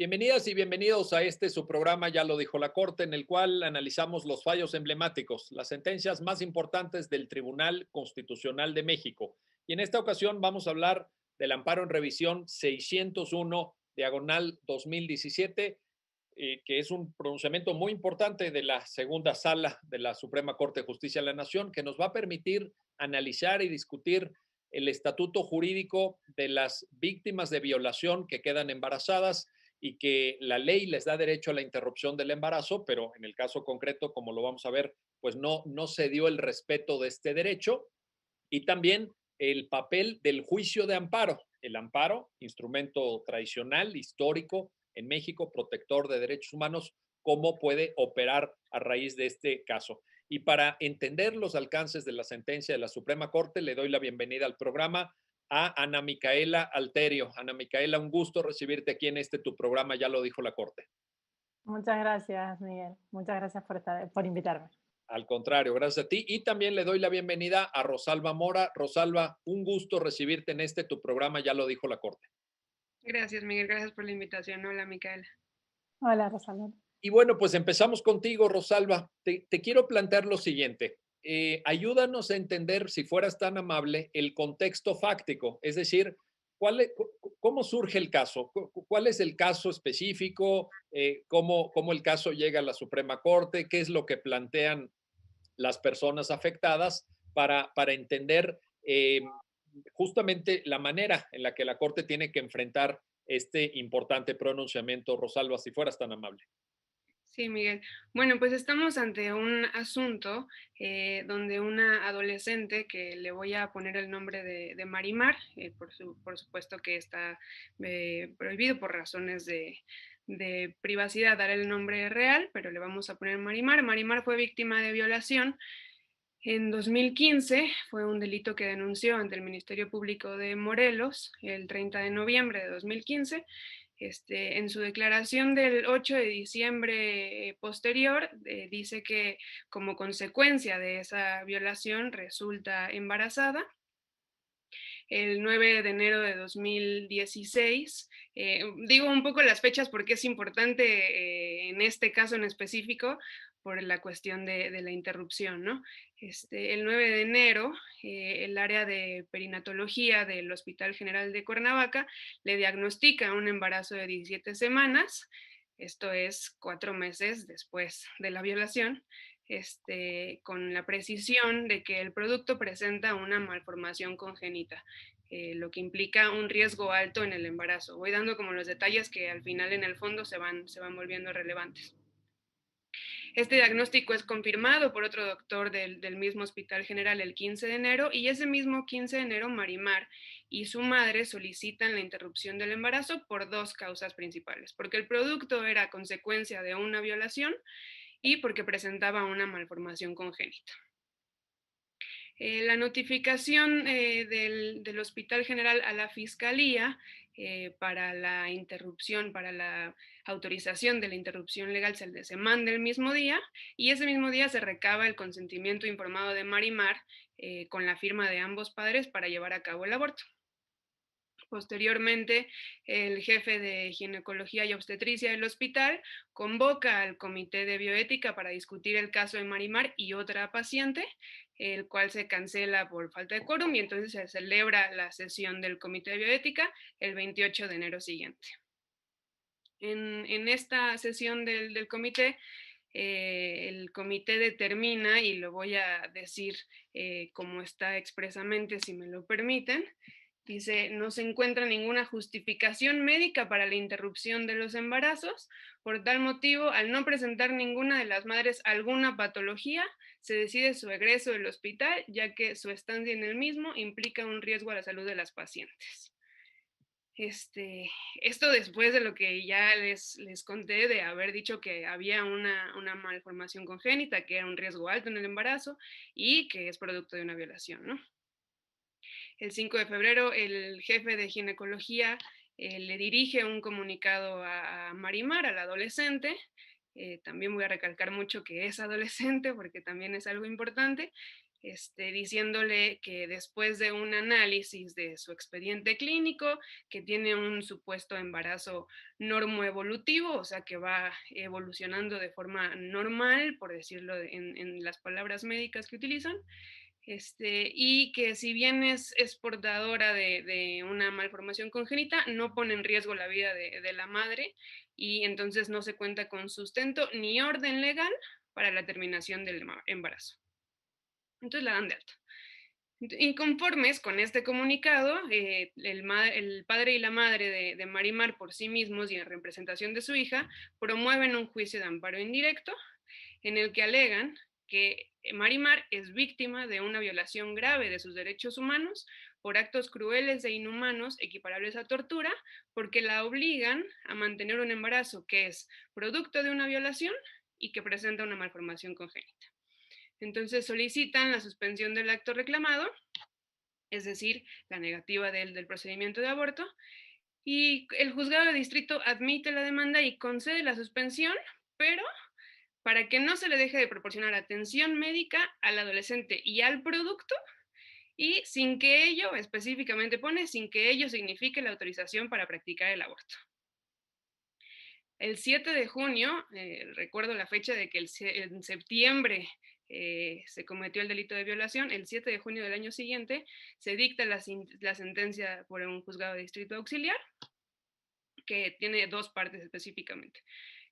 Bienvenidas y bienvenidos a este su programa, ya lo dijo la Corte, en el cual analizamos los fallos emblemáticos, las sentencias más importantes del Tribunal Constitucional de México. Y en esta ocasión vamos a hablar del amparo en revisión 601, diagonal 2017, que es un pronunciamiento muy importante de la segunda sala de la Suprema Corte de Justicia de la Nación, que nos va a permitir analizar y discutir el estatuto jurídico de las víctimas de violación que quedan embarazadas y que la ley les da derecho a la interrupción del embarazo, pero en el caso concreto, como lo vamos a ver, pues no se dio el respeto de este derecho. Y también el papel del juicio de amparo. El amparo, instrumento tradicional, histórico en México, protector de derechos humanos, cómo puede operar a raíz de este caso. Y para entender los alcances de la sentencia de la Suprema Corte, le doy la bienvenida al programa a Ana Micaela Alterio. Ana Micaela, un gusto recibirte aquí en este tu programa, ya lo dijo la Corte. Muchas gracias, Miguel. Muchas gracias por invitarme. Al contrario, gracias a ti. Y también le doy la bienvenida a Rosalba Mora. Rosalba, un gusto recibirte en este tu programa, ya lo dijo la Corte. Gracias, Miguel. Gracias por la invitación. Hola, Micaela. Hola, Rosalía. Y bueno, pues empezamos contigo, Rosalba. Te quiero plantear lo siguiente. Ayúdanos a entender, si fueras tan amable, el contexto fáctico, es decir, ¿cómo surge el caso? ¿Cuál es el caso específico? ¿Cómo el caso llega a la Suprema Corte? ¿Qué es lo que plantean las personas afectadas para entender justamente la manera en la que la Corte tiene que enfrentar este importante pronunciamiento? Rosalba, si fueras tan amable. Sí, Miguel. Bueno, pues estamos ante un asunto donde una adolescente, que le voy a poner el nombre de Marimar, por supuesto que está prohibido por razones de privacidad dar el nombre real, pero le vamos a poner Marimar. Marimar fue víctima de violación en 2015. Fue un delito que denunció ante el Ministerio Público de Morelos el 30 de noviembre de 2015. En su declaración del 8 de diciembre posterior, dice que como consecuencia de esa violación resulta embarazada. El 9 de enero de 2016, digo un poco las fechas porque es importante en este caso en específico por la cuestión de la interrupción, ¿no? El 9 de enero, el área de perinatología del Hospital General de Cuernavaca le diagnostica un embarazo de 17 semanas, esto es 4 meses después de la violación, con la precisión de que el producto presenta una malformación congénita, lo que implica un riesgo alto en el embarazo. Voy dando como los detalles que al final en el fondo se van volviendo relevantes. Este diagnóstico es confirmado por otro doctor del mismo Hospital General el 15 de enero, y ese mismo 15 de enero Marimar y su madre solicitan la interrupción del embarazo por dos causas principales: porque el producto era consecuencia de una violación y porque presentaba una malformación congénita. La notificación del Hospital General a la Fiscalía para la interrupción, para la autorización de la interrupción legal se manda el mismo día, y ese mismo día se recaba el consentimiento informado de Marimar con la firma de ambos padres para llevar a cabo el aborto. Posteriormente, el jefe de ginecología y obstetricia del hospital convoca al comité de bioética para discutir el caso de Marimar y otra paciente, el cual se cancela por falta de quórum, y entonces se celebra la sesión del comité de bioética el 28 de enero siguiente. En esta sesión del comité, el comité determina, y lo voy a decir como está expresamente, si me lo permiten. Dice: no se encuentra ninguna justificación médica para la interrupción de los embarazos. Por tal motivo, al no presentar ninguna de las madres alguna patología, se decide su egreso del hospital, ya que su estancia en el mismo implica un riesgo a la salud de las pacientes. Esto después de lo que ya les conté, de haber dicho que había una malformación congénita, que era un riesgo alto en el embarazo y que es producto de una violación, ¿no? El 5 de febrero, el jefe de ginecología le dirige un comunicado a Marimar, a la adolescente. También voy a recalcar mucho que es adolescente porque también es algo importante. diciéndole que después de un análisis de su expediente clínico, que tiene un supuesto embarazo normoevolutivo, o sea que va evolucionando de forma normal, por decirlo en las palabras médicas que utilizan, y que si bien es portadora de una malformación congénita, no pone en riesgo la vida de la madre y entonces no se cuenta con sustento ni orden legal para la terminación del embarazo. Entonces la dan de alta. Inconformes con este comunicado, el padre y la madre de Marimar por sí mismos y en representación de su hija promueven un juicio de amparo indirecto en el que alegan que Marimar es víctima de una violación grave de sus derechos humanos por actos crueles e inhumanos equiparables a tortura, porque la obligan a mantener un embarazo que es producto de una violación y que presenta una malformación congénita. Entonces solicitan la suspensión del acto reclamado, es decir, la negativa del procedimiento de aborto, y el juzgado de distrito admite la demanda y concede la suspensión, pero para que no se le deje de proporcionar atención médica al adolescente y al producto, y sin que ello, específicamente pone, sin que ello signifique la autorización para practicar el aborto. El 7 de junio, recuerdo la fecha de que en septiembre se cometió el delito de violación, el 7 de junio del año siguiente se dicta la sentencia por un juzgado de distrito auxiliar, que tiene dos partes específicamente.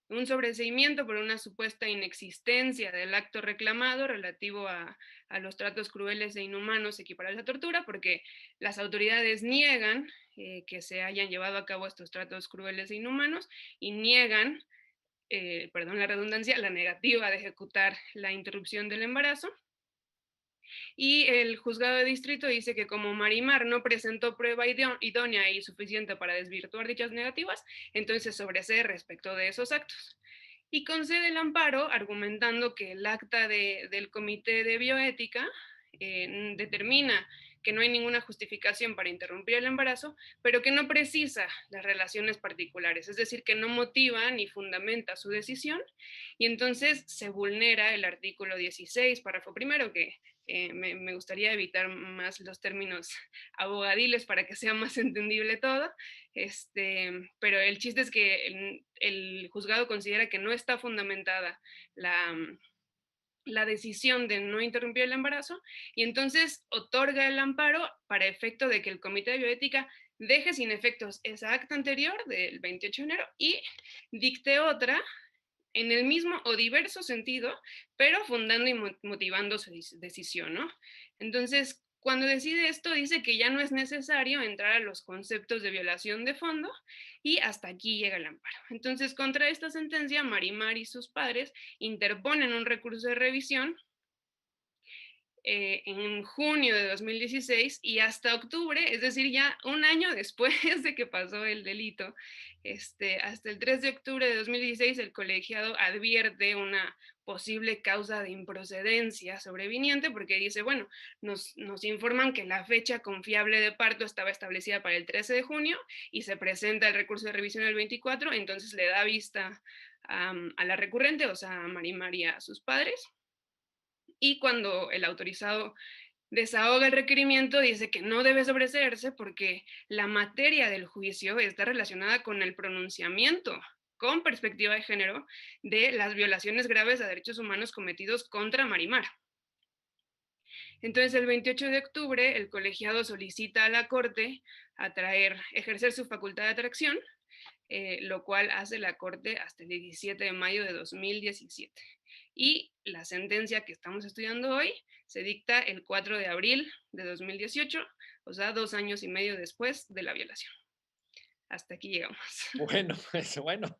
Un sobreseimiento por una supuesta inexistencia del acto reclamado relativo a los tratos crueles e inhumanos equiparables a tortura, porque las autoridades niegan que se hayan llevado a cabo estos tratos crueles e inhumanos y niegan, perdón la redundancia, la negativa de ejecutar la interrupción del embarazo. Y el juzgado de distrito dice que como Marimar no presentó prueba idónea y suficiente para desvirtuar dichas negativas, entonces sobresee respecto de esos actos. Y concede el amparo argumentando que el acta del Comité de Bioética determina que no hay ninguna justificación para interrumpir el embarazo, pero que no precisa las relaciones particulares, es decir, que no motiva ni fundamenta su decisión, y entonces se vulnera el artículo 16, párrafo primero, que me gustaría evitar más los términos abogadiles para que sea más entendible todo, pero el chiste es que el juzgado considera que no está fundamentada la decisión de no interrumpir el embarazo y entonces otorga el amparo para efecto de que el Comité de Bioética deje sin efectos esa acta anterior del 28 de enero y dicte otra en el mismo o diverso sentido, pero fundando y motivando su decisión, ¿no? Entonces, cuando decide esto, dice que ya no es necesario entrar a los conceptos de violación de fondo y hasta aquí llega el amparo. Entonces, contra esta sentencia, Marimar y sus padres interponen un recurso de revisión en junio de 2016 y hasta octubre, es decir, ya un año después de que pasó el delito, hasta el 3 de octubre de 2016 el colegiado advierte una posible causa de improcedencia sobreviniente porque dice, bueno, nos informan que la fecha confiable de parto estaba establecida para el 13 de junio y se presenta el recurso de revisión el 24, entonces le da vista a la recurrente, o sea, a Marimar y a sus padres. Y cuando el autorizado desahoga el requerimiento, dice que no debe sobreseerse porque la materia del juicio está relacionada con el pronunciamiento con perspectiva de género de las violaciones graves a derechos humanos cometidos contra Marimar. Entonces, el 28 de octubre, el colegiado solicita a la Corte ejercer su facultad de atracción, lo cual hace la Corte hasta el 17 de mayo de 2017. Y la sentencia que estamos estudiando hoy se dicta el 4 de abril de 2018, o sea, 2 años y medio después de la violación. Hasta aquí llegamos. Bueno, pues bueno,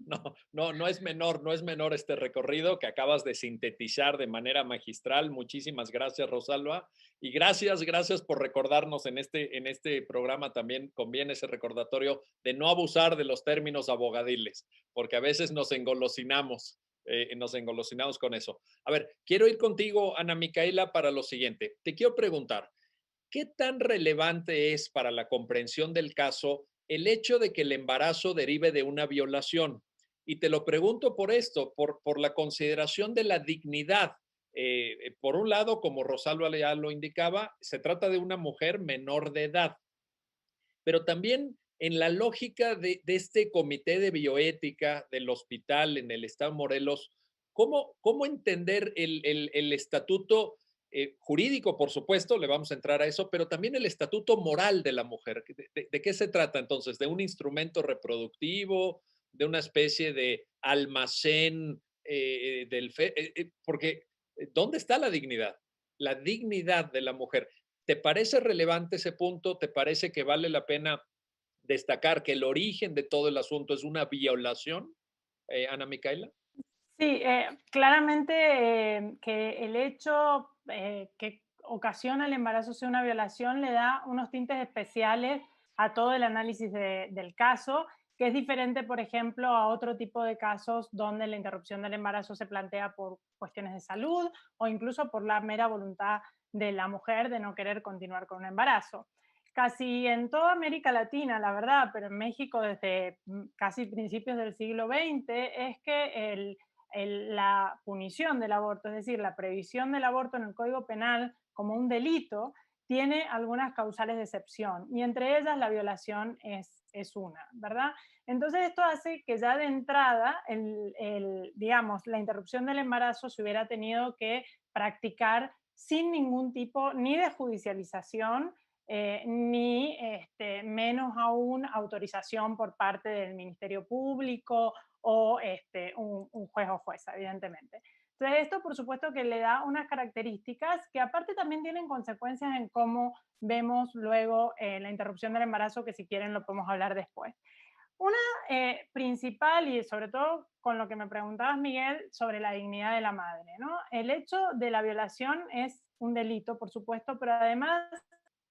no es menor, no es menor este recorrido que acabas de sintetizar de manera magistral. Muchísimas gracias, Rosalba. Y gracias por recordarnos en este programa también conviene ese recordatorio de no abusar de los términos abogadiles, porque a veces nos engolosinamos con eso. A ver, quiero ir contigo, Ana Micaela, para lo siguiente. Te quiero preguntar, ¿qué tan relevante es para la comprensión del caso el hecho de que el embarazo derive de una violación? Y te lo pregunto por esto, por la consideración de la dignidad Por un lado, como Rosalba ya lo indicaba, se trata de una mujer menor de edad, pero también en la lógica de este comité de bioética del hospital en el estado de Morelos, ¿cómo entender el estatuto jurídico, por supuesto, le vamos a entrar a eso, pero también el estatuto moral de la mujer? ¿De qué se trata entonces? ¿De un instrumento reproductivo? ¿De una especie de almacén porque ¿dónde está la dignidad? La dignidad de la mujer. ¿Te parece relevante ese punto? ¿Te parece que vale la pena destacar que el origen de todo el asunto es una violación, Ana Micaela? Sí, claramente que el hecho que ocasiona el embarazo sea una violación le da unos tintes especiales a todo el análisis del caso, que es diferente, por ejemplo, a otro tipo de casos donde la interrupción del embarazo se plantea por cuestiones de salud o incluso por la mera voluntad de la mujer de no querer continuar con un embarazo. Casi en toda América Latina, la verdad, pero en México desde casi principios del siglo XX, es que la punición del aborto, es decir, la previsión del aborto en el Código Penal como un delito, tiene algunas causales de excepción y entre ellas la violación es una, ¿verdad? Entonces esto hace que ya de entrada, digamos, la interrupción del embarazo se hubiera tenido que practicar sin ningún tipo ni de judicialización, ni menos aún autorización por parte del Ministerio Público o un juez o jueza, evidentemente. Entonces, esto por supuesto que le da unas características que aparte también tienen consecuencias en cómo vemos luego la interrupción del embarazo, que si quieren lo podemos hablar después. Una principal, y sobre todo con lo que me preguntabas, Miguel, sobre la dignidad de la madre, ¿no? El hecho de la violación es un delito, por supuesto, pero además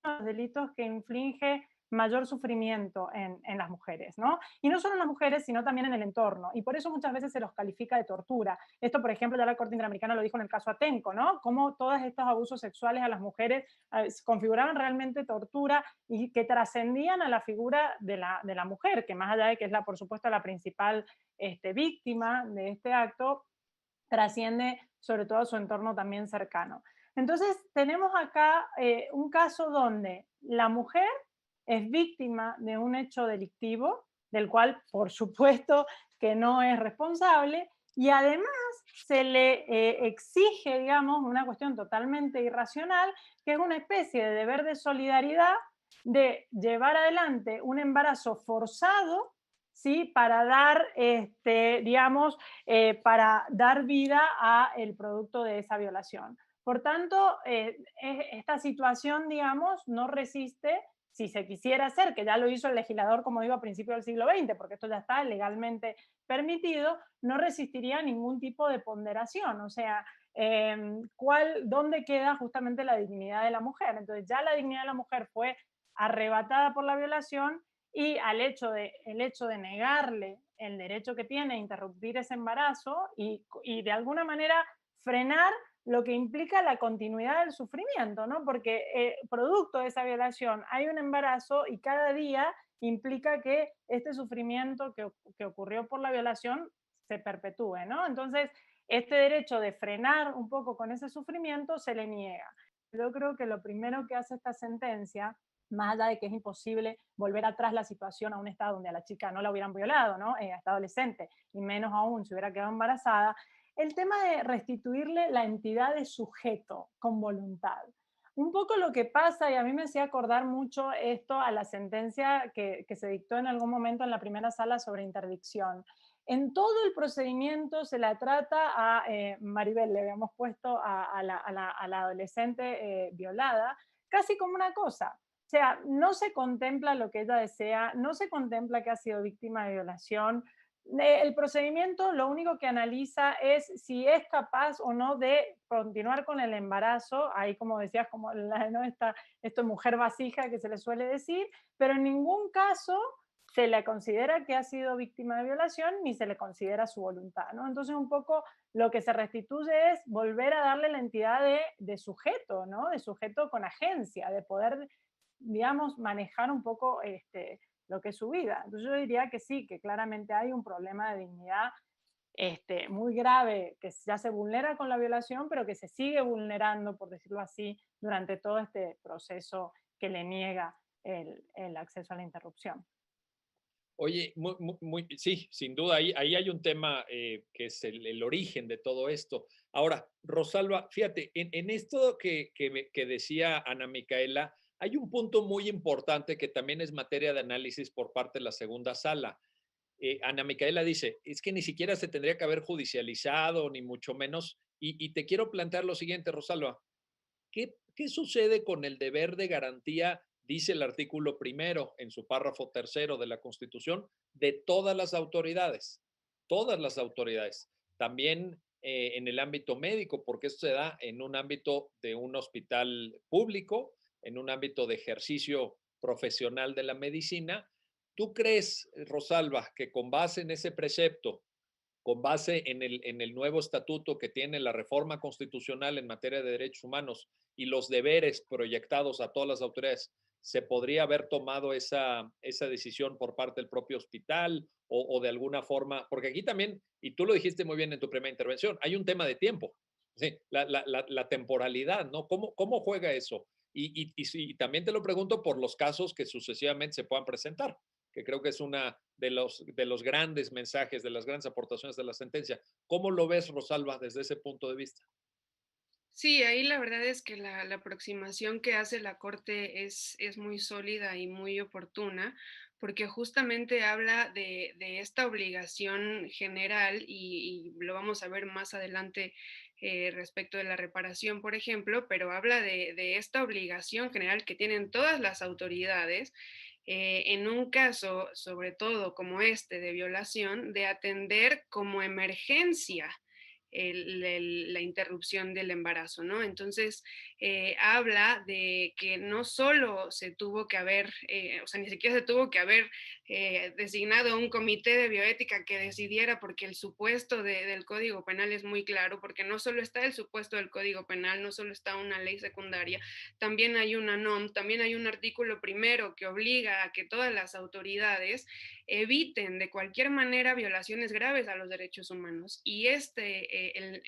los delitos que inflige mayor sufrimiento en las mujeres, ¿no? Y no solo en las mujeres, sino también en el entorno. Y por eso muchas veces se los califica de tortura. Esto, por ejemplo, ya la Corte Interamericana lo dijo en el caso Atenco, ¿no? Cómo todos estos abusos sexuales a las mujeres configuraban realmente tortura y que trascendían a la figura de la mujer, que más allá de que es, por supuesto, la principal víctima de este acto, trasciende sobre todo a su entorno también cercano. Entonces, tenemos acá un caso donde la mujer es víctima de un hecho delictivo, del cual por supuesto que no es responsable, y además se le exige, digamos, una cuestión totalmente irracional, que es una especie de deber de solidaridad de llevar adelante un embarazo forzado, ¿sí? Para dar, digamos, para dar vida a el producto de esa violación. Por tanto, esta situación, digamos, no resiste, si se quisiera hacer, que ya lo hizo el legislador, como digo, a principios del siglo XX, porque esto ya está legalmente permitido, no resistiría ningún tipo de ponderación. O sea, ¿dónde queda justamente la dignidad de la mujer? Entonces ya la dignidad de la mujer fue arrebatada por la violación y el hecho de negarle el derecho que tiene a interrumpir ese embarazo y de alguna manera frenar lo que implica la continuidad del sufrimiento, ¿no? Porque producto de esa violación hay un embarazo y cada día implica que este sufrimiento que ocurrió por la violación se perpetúe, ¿no? Entonces, este derecho de frenar un poco con ese sufrimiento se le niega. Yo creo que lo primero que hace esta sentencia, más allá de que es imposible volver atrás la situación a un estado donde a la chica no la hubieran violado, ¿no? Hasta adolescente, y menos aún si hubiera quedado embarazada, el tema de restituirle la entidad de sujeto con voluntad. Un poco lo que pasa, y a mí me hacía acordar mucho esto a la sentencia que se dictó en algún momento en la primera sala sobre interdicción. En todo el procedimiento se la trata a Maribel, le habíamos puesto a la adolescente violada, casi como una cosa. O sea, no se contempla lo que ella desea, no se contempla que ha sido víctima de violación. El procedimiento lo único que analiza es si es capaz o no de continuar con el embarazo, ahí como decías, como ¿no? Esta mujer vasija que se le suele decir, pero en ningún caso se le considera que ha sido víctima de violación ni se le considera su voluntad, ¿no? Entonces un poco lo que se restituye es volver a darle la entidad de sujeto, ¿no? De sujeto con agencia, de poder, digamos, manejar un poco lo que es su vida. Entonces yo diría que sí, que claramente hay un problema de dignidad muy grave, que ya se vulnera con la violación, pero que se sigue vulnerando, por decirlo así, durante todo este proceso que le niega el acceso a la interrupción. Oye, sí, sin duda, ahí hay un tema que es el origen de todo esto. Ahora, Rosalba, fíjate, en esto que decía Ana Micaela, hay un punto muy importante que también es materia de análisis por parte de la segunda sala. Ana Micaela dice, es que ni siquiera se tendría que haber judicializado, ni mucho menos. Y te quiero plantear lo siguiente, Rosalba. ¿Qué sucede con el deber de garantía, dice el artículo primero en su párrafo tercero de la Constitución, de todas las autoridades? Todas las autoridades. También en el ámbito médico, porque esto se da en un ámbito de un hospital público, en un ámbito de ejercicio profesional de la medicina. ¿Tú crees, Rosalba, que con base en ese precepto, con base en el nuevo estatuto que tiene la reforma constitucional en materia de derechos humanos y los deberes proyectados a todas las autoridades, se podría haber tomado esa decisión por parte del propio hospital o de alguna forma? Porque aquí también, y tú lo dijiste muy bien en tu primera intervención, hay un tema de tiempo, ¿sí? La temporalidad, ¿no? ¿Cómo juega eso? Y también te lo pregunto por los casos que sucesivamente se puedan presentar, que creo que es una de los grandes mensajes, de las grandes aportaciones de la sentencia. ¿Cómo lo ves, Rosalba, desde ese punto de vista? Sí, ahí la verdad es que la aproximación que hace la Corte es muy sólida y muy oportuna, porque justamente habla de esta obligación general y lo vamos a ver más adelante respecto de la reparación, por ejemplo, pero habla de esta obligación general que tienen todas las autoridades en un caso, sobre todo como este de violación, de atender como emergencia la interrupción del embarazo, ¿no? Entonces, habla de que no solo se tuvo que haber, o sea, ni siquiera se tuvo que haber designado un comité de bioética que decidiera, porque el supuesto del Código Penal es muy claro, porque no solo está el supuesto del Código Penal, no solo está una ley secundaria, también hay una NOM, también hay un artículo primero que obliga a que todas las autoridades eviten de cualquier manera violaciones graves a los derechos humanos. Y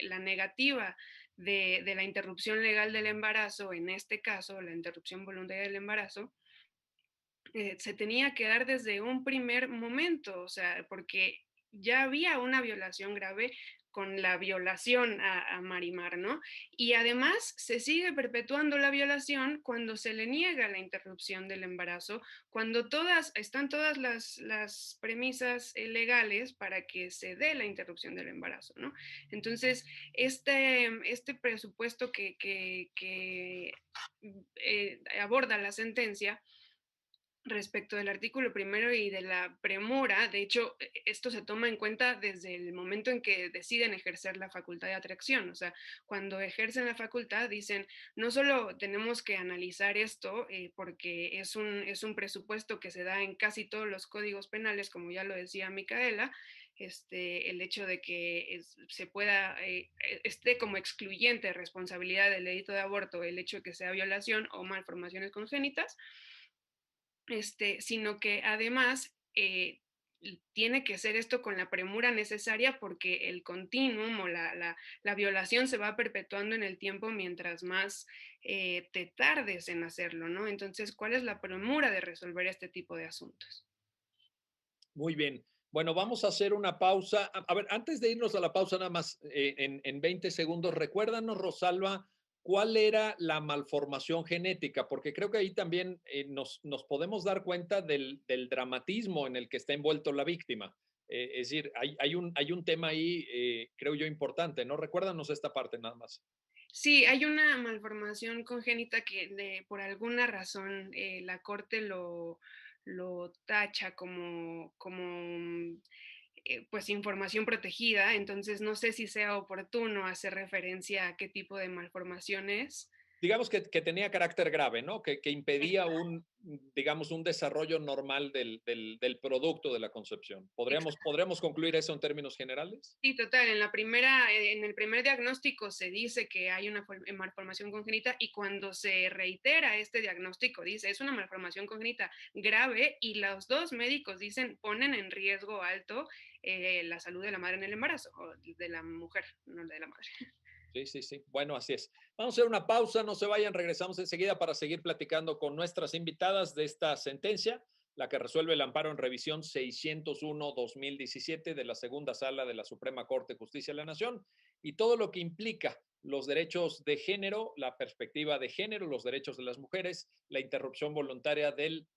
la negativa de la interrupción legal del embarazo, en este caso, la interrupción voluntaria del embarazo, se tenía que dar desde un primer momento, o sea, porque ya había una violación grave con la violación a Marimar, ¿no? Y además se sigue perpetuando la violación cuando se le niega la interrupción del embarazo, cuando están todas las premisas legales para que se dé la interrupción del embarazo, ¿no? Entonces, este presupuesto que aborda la sentencia respecto del artículo primero y de la premura, de hecho, esto se toma en cuenta desde el momento en que deciden ejercer la facultad de atracción, o sea, cuando ejercen la facultad dicen, no solo tenemos que analizar esto, porque es un presupuesto que se da en casi todos los códigos penales, como ya lo decía Micaela, el hecho de que se pueda, esté como excluyente responsabilidad del delito de aborto, el hecho de que sea violación o malformaciones congénitas, sino que además tiene que ser esto con la premura necesaria porque el continuum o la violación se va perpetuando en el tiempo mientras más te tardes en hacerlo, ¿no? Entonces, ¿cuál es la premura de resolver este tipo de asuntos? Muy bien. Bueno, vamos a hacer una pausa. A ver, antes de irnos a la pausa, nada más en 20 segundos, recuérdanos, Rosalba, cuál era la malformación genética, porque creo que ahí también nos podemos dar cuenta del dramatismo en el que está envuelto la víctima. Es decir, hay un tema ahí, creo yo, importante, ¿no? Recuérdanos esta parte nada más. Sí, hay una malformación congénita que por alguna razón la corte lo tacha como pues información protegida, entonces no sé si sea oportuno hacer referencia a qué tipo de malformación es. Digamos que tenía carácter grave, ¿no? Que impedía digamos, un desarrollo normal del producto de la concepción. ¿Podríamos concluir eso en términos generales? Sí, total. En el primer diagnóstico se dice que hay una malformación congénita y cuando se reitera este diagnóstico dice es una malformación congénita grave y los dos médicos dicen ponen en riesgo alto la salud de la madre en el embarazo, o de la mujer, no de la madre. Sí, sí, sí. Bueno, así es. Vamos a hacer una pausa, no se vayan, regresamos enseguida para seguir platicando con nuestras invitadas de esta sentencia, la que resuelve el amparo en revisión 601-2017 de la segunda sala de la Suprema Corte de Justicia de la Nación y todo lo que implica los derechos de género, la perspectiva de género, los derechos de las mujeres, la interrupción voluntaria del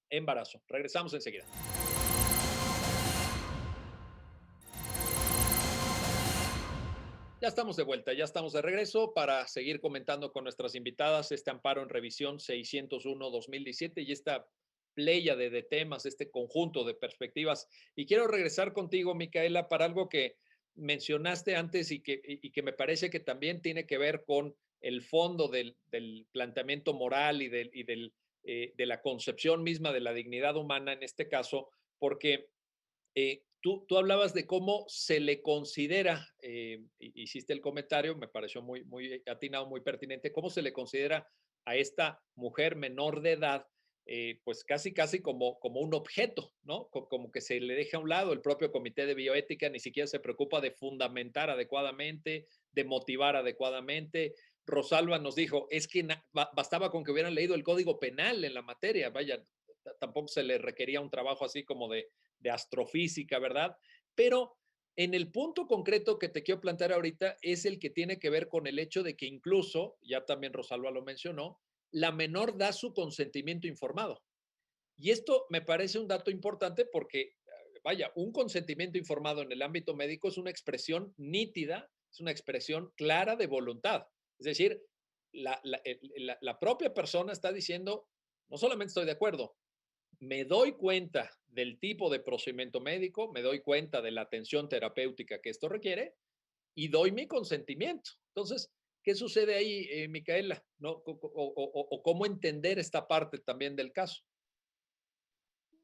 embarazo. Regresamos enseguida. Ya estamos de vuelta, ya estamos de regreso para seguir comentando con nuestras invitadas este amparo en revisión 601-2017 y esta pléyade de temas, este conjunto de perspectivas. Y quiero regresar contigo, Micaela, para algo que mencionaste antes y que me parece que también tiene que ver con el fondo del planteamiento moral de la concepción misma de la dignidad humana en este caso, porque tú hablabas de cómo se le considera, hiciste el comentario, me pareció muy atinado, muy pertinente, cómo se le considera a esta mujer menor de edad, pues casi como un objeto, ¿no? Como que se le deja a un lado. El propio Comité de Bioética ni siquiera se preocupa de fundamentar adecuadamente, de motivar adecuadamente. Rosalba nos dijo, es que bastaba con que hubieran leído el Código Penal en la materia, vaya, tampoco se le requería un trabajo así como de astrofísica, ¿verdad? Pero en el punto concreto que te quiero plantear ahorita es el que tiene que ver con el hecho de que incluso, ya también Rosalba lo mencionó, la menor da su consentimiento informado. Y esto me parece un dato importante porque, vaya, un consentimiento informado en el ámbito médico es una expresión nítida, es una expresión clara de voluntad. Es decir, la propia persona está diciendo, no solamente estoy de acuerdo, me doy cuenta del tipo de procedimiento médico, me doy cuenta de la atención terapéutica que esto requiere y doy mi consentimiento. Entonces, ¿qué sucede ahí, Micaela? ¿No? O cómo entender esta parte también del caso.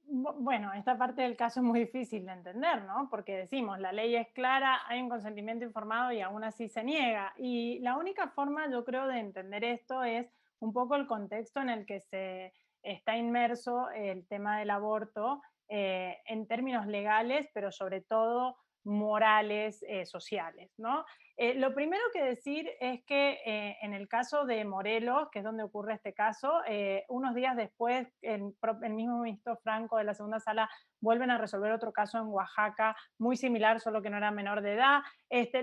Bueno, esta parte del caso es muy difícil de entender, ¿no? Porque decimos, la ley es clara, hay un consentimiento informado y aún así se niega. Y la única forma, yo creo, de entender esto es un poco el contexto en el que se está inmerso el tema del aborto en términos legales, pero sobre todo morales, sociales, ¿no? Lo primero que decir es que en el caso de Morelos, que es donde ocurre este caso, unos días después el mismo ministro Franco de la segunda sala vuelven a resolver otro caso en Oaxaca, muy similar, solo que no era menor de edad.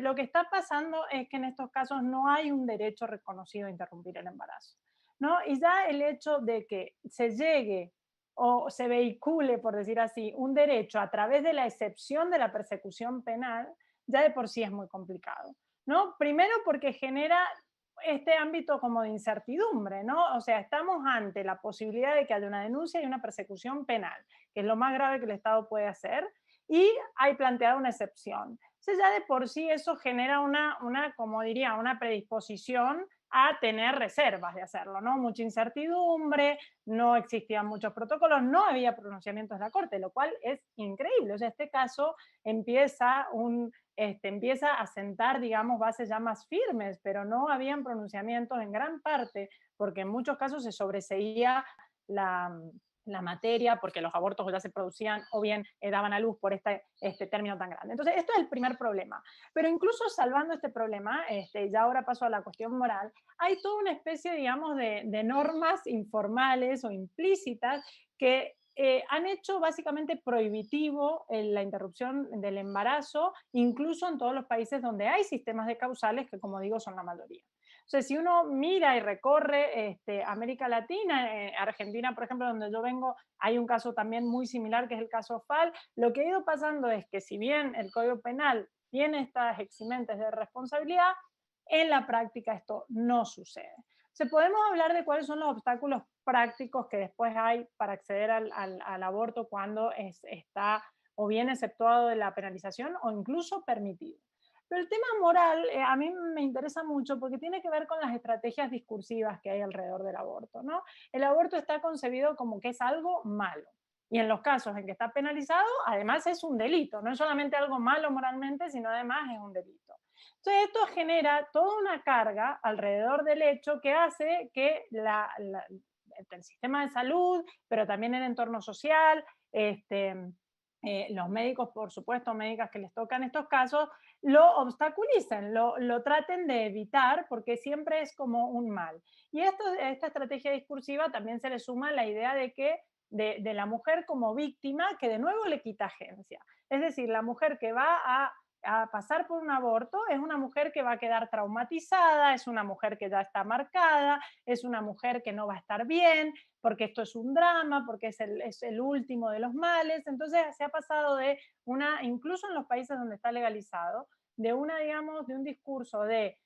Lo que está pasando es que en estos casos no hay un derecho reconocido a interrumpir el embarazo, ¿no? Y ya el hecho de que se llegue o se vehicule, por decir así, un derecho a través de la excepción de la persecución penal, ya de por sí es muy complicado, ¿no? Primero porque genera este ámbito como de incertidumbre, ¿no? O sea, estamos ante la posibilidad de que haya una denuncia y una persecución penal, que es lo más grave que el Estado puede hacer, y hay planteada una excepción. Entonces ya de por sí eso genera como diría, una predisposición a tener reservas de hacerlo, ¿no? Mucha incertidumbre, no existían muchos protocolos, no había pronunciamientos de la Corte, lo cual es increíble. O sea, este caso empieza a sentar, digamos, bases ya más firmes, pero no habían pronunciamientos en gran parte, porque en muchos casos se sobreseía la materia, porque los abortos ya se producían o bien daban a luz por este término tan grande. Entonces, esto es el primer problema. Pero incluso salvando este problema, ya ahora paso a la cuestión moral, hay toda una especie, digamos, de normas informales o implícitas que han hecho básicamente prohibitivo la interrupción del embarazo, incluso en todos los países donde hay sistemas de causales, que como digo son la mayoría. O sea, si uno mira y recorre América Latina, Argentina, por ejemplo, donde yo vengo, hay un caso también muy similar, que es el caso FAL. Lo que ha ido pasando es que si bien el Código Penal tiene estas eximentes de responsabilidad, en la práctica esto no sucede. O sea, podemos hablar de cuáles son los obstáculos prácticos que después hay para acceder al aborto cuando está o bien exceptuado de la penalización o incluso permitido. Pero el tema moral a mí me interesa mucho porque tiene que ver con las estrategias discursivas que hay alrededor del aborto, ¿no? El aborto está concebido como que es algo malo. Y en los casos en que está penalizado, además es un delito. No es solamente algo malo moralmente, sino además es un delito. Entonces esto genera toda una carga alrededor del hecho que hace que el sistema de salud, pero también el entorno social, los médicos, por supuesto, médicas que les tocan estos casos, lo obstaculicen, lo traten de evitar, porque siempre es como un mal. Y esta estrategia discursiva también se le suma la idea de que de la mujer como víctima, que de nuevo le quita agencia. Es decir, la mujer que va a pasar por un aborto es una mujer que va a quedar traumatizada, es una mujer que ya está marcada, es una mujer que no va a estar bien, porque esto es un drama, porque es el último de los males. Entonces se ha pasado de incluso en los países donde está legalizado, digamos, de un discurso de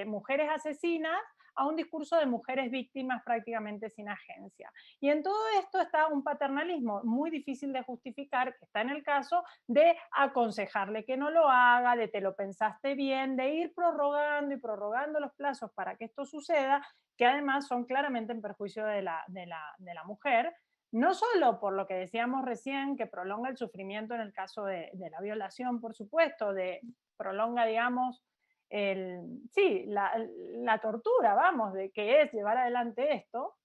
mujeres asesinas a un discurso de mujeres víctimas prácticamente sin agencia. Y en todo esto está un paternalismo muy difícil de justificar, que está en el caso de aconsejarle que no lo haga, de te lo pensaste bien, de ir prorrogando y prorrogando los plazos para que esto suceda, que además son claramente en perjuicio de la mujer, no solo por lo que decíamos recién, que prolonga el sufrimiento en el caso de la violación, por supuesto, prolonga, digamos, sí, la tortura, vamos, de que es llevar adelante esto,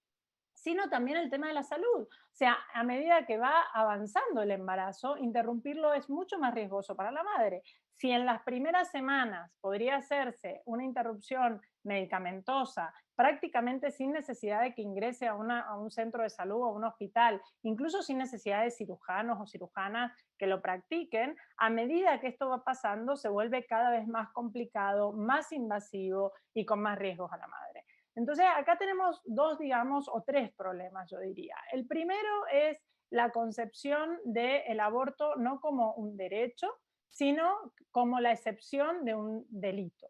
sino también el tema de la salud. O sea, a medida que va avanzando el embarazo, interrumpirlo es mucho más riesgoso para la madre. Si en las primeras semanas podría hacerse una interrupción medicamentosa, prácticamente sin necesidad de que ingrese a un centro de salud o a un hospital, incluso sin necesidad de cirujanos o cirujanas que lo practiquen, a medida que esto va pasando se vuelve cada vez más complicado, más invasivo y con más riesgos a la madre. Entonces, acá tenemos dos, digamos, o tres problemas, yo diría. El primero es la concepción del aborto no como un derecho, sino como la excepción de un delito.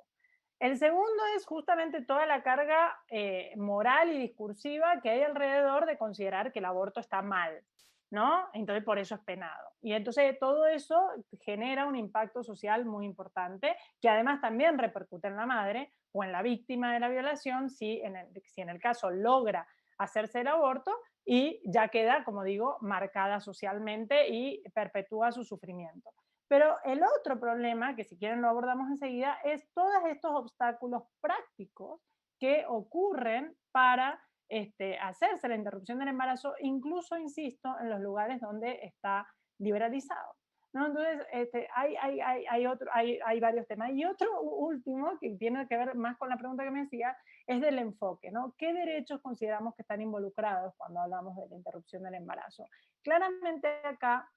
El segundo es justamente toda la carga moral y discursiva que hay alrededor de considerar que el aborto está mal, ¿no? Entonces por eso es penado. Y entonces todo eso genera un impacto social muy importante, que además también repercute en la madre o en la víctima de la violación si en el caso logra hacerse el aborto y ya queda, como digo, marcada socialmente y perpetúa su sufrimiento. Pero el otro problema, que si quieren lo abordamos enseguida, es todos estos obstáculos prácticos que ocurren para hacerse la interrupción del embarazo, incluso, insisto, en los lugares donde está liberalizado. ¿No? Entonces, hay varios temas. Y otro último, que tiene que ver más con la pregunta que me decía, es del enfoque, ¿no? ¿Qué derechos consideramos que están involucrados cuando hablamos de la interrupción del embarazo? Claramente acá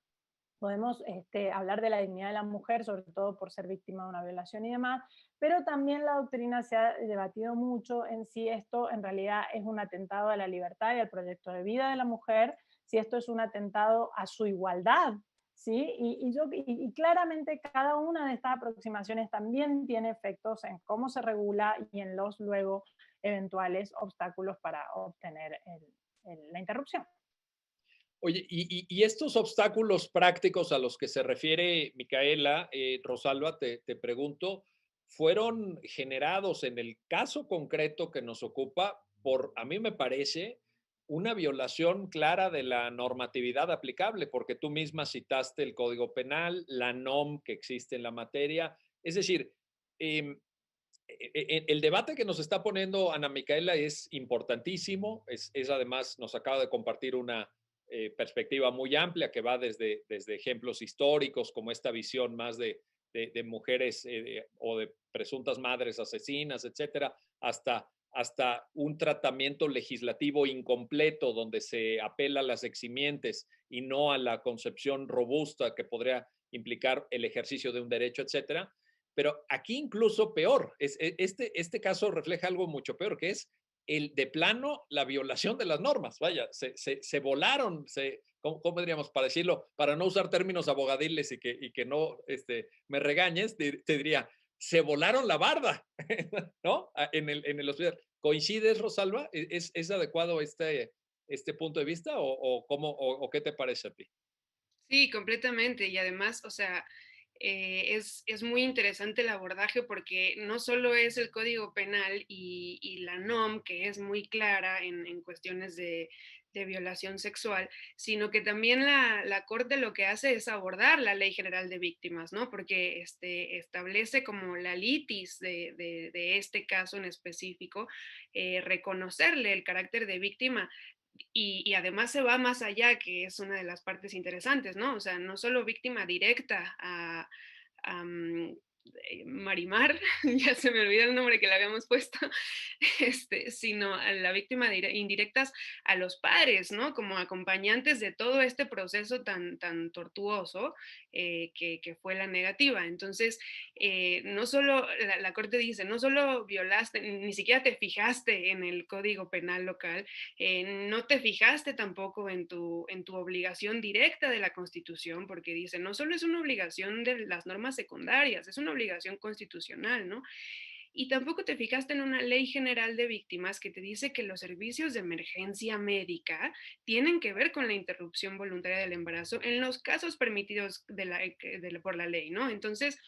podemos hablar de la dignidad de la mujer, sobre todo por ser víctima de una violación y demás, pero también la doctrina se ha debatido mucho en si esto en realidad es un atentado a la libertad y al proyecto de vida de la mujer, si esto es un atentado a su igualdad, ¿sí? Y claramente cada una de estas aproximaciones también tiene efectos en cómo se regula y en los luego eventuales obstáculos para obtener la interrupción. Oye, y estos obstáculos prácticos a los que se refiere Micaela, Rosalba, te pregunto, ¿fueron generados en el caso concreto que nos ocupa por, a mí me parece, una violación clara de la normatividad aplicable? Porque tú misma citaste el Código Penal, la NOM que existe en la materia. Es decir, el debate que nos está poniendo Ana Micaela es importantísimo, es además, nos acaba de compartir una perspectiva muy amplia que va desde ejemplos históricos, como esta visión más de mujeres o de presuntas madres asesinas, etcétera, hasta un tratamiento legislativo incompleto donde se apela a las eximientes y no a la concepción robusta que podría implicar el ejercicio de un derecho, etcétera. Pero aquí incluso peor, este caso refleja algo mucho peor, que es el de plano la violación de las normas. Vaya, se volaron, ¿cómo diríamos para decirlo? Para no usar términos abogadiles y que no me regañes, te diría, se volaron la barda, ¿no? En el hospital. ¿Coincides, Rosalba? ¿Es adecuado este punto de vista o qué te parece a ti? Sí, completamente. Y además, o sea, es muy interesante el abordaje porque no solo es el Código Penal y la NOM, que es muy clara en cuestiones de violación sexual, sino que también la Corte lo que hace es abordar la Ley General de Víctimas, ¿no? Porque establece como la litis de este caso en específico, reconocerle el carácter de víctima y además se va más allá, que es una de las partes interesantes, ¿no? O sea, no solo víctima directa a, Marimar, ya se me olvidó el nombre que le habíamos puesto, sino a la víctima indirectas a los padres, ¿no? Como acompañantes de todo este proceso tan tortuoso que fue la negativa. Entonces, no solo, la Corte dice, no solo violaste, ni siquiera te fijaste en el Código Penal local, no te fijaste tampoco en tu obligación directa de la Constitución, porque dice, no solo es una obligación de las normas secundarias, es una obligación constitucional, ¿no? Y tampoco te fijaste en una ley general de víctimas que te dice que los servicios de emergencia médica tienen que ver con la interrupción voluntaria del embarazo en los casos permitidos por la ley, ¿no? Entonces,